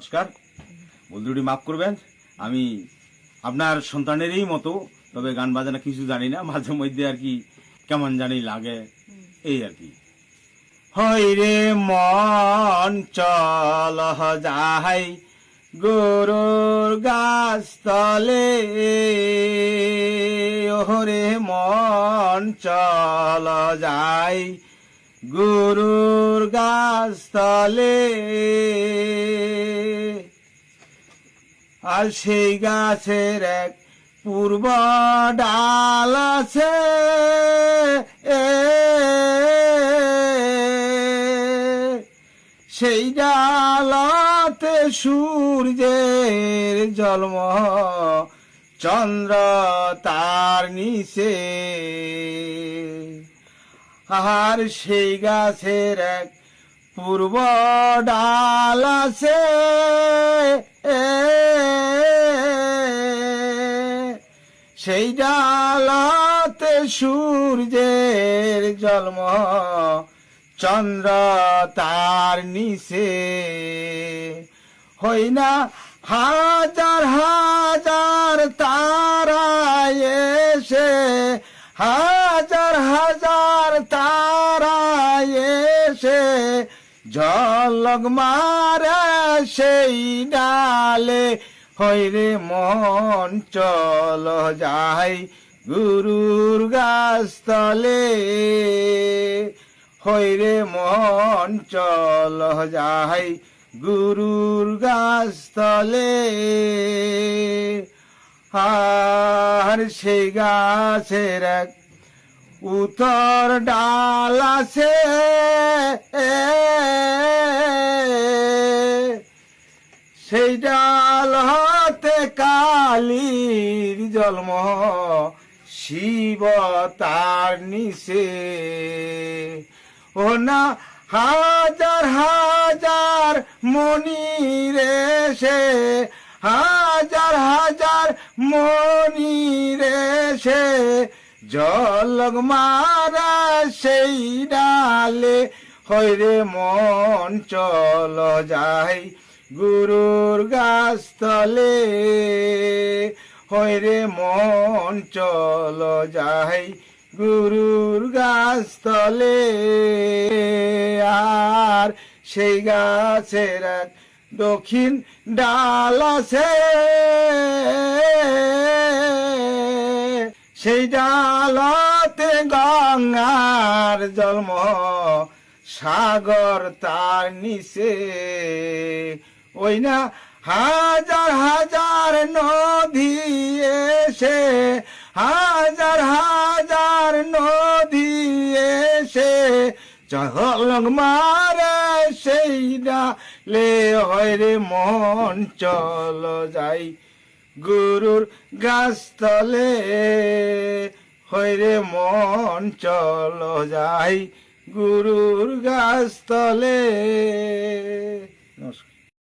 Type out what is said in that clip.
নমস্কার, বন্ধুটি মাফ করবেন। আমি আপনার সন্তানেরই মতো, তবে গান বাজানা কিছু জানি না, মাঝে মধ্যে আর কি কেমন জানি লাগে, এই আর কি। হয় রে মন চল যাই গরুর গাছ তলে, ওরে মন চল যাই গরুর গাছ তলে, আর সেই গাছের এক পূর্ব ডাল আছে, সেই ডালতে সূর্যের জন্ম, চন্দ্র তার নিচে। আর সেই গাছের এক পূর্ব ডাল আছে, সেই ডালতে সূর্যের জন্ম, চন্দ্র তার নিচে। হই না হাজার হাজার তারা এসে, হাজার হাজার তারা এসে ঝলক মারে সেই ডালে। হয় রে মন চল যাই গুরুর গাছ তলে, হয় রে মন চল যাই গুরুর গাছ তলে। আর সেই গাছের এক উত্তর ডাল আছে, সেই ডাল হতে কালীর জন্ম, শিব তার নিচে। ও না হাজার হাজার মনির এসে, হাজার হাজার মনির এসে ঝলক মারা সেই ডালে। হয় রে মন চল যাই গুরুর গাছ তলে, হয় রে মন চল যাই গুরুর গাছ তলে। আর সেই গাছের এক দক্ষিণ ডাল আছে, সেই ডালতে গঙ্গার জন্ম, সাগর তার নিচে। ওই না হাজার হাজার নদী এসে, হাজার হাজার নদী এসে ঝলক মারে সেই ডালে। হয় রে মন চল যাই গুরুর গাছ তলে, হয় রে মন চল যাই গুরুর গাছ তলে। নমস্কার।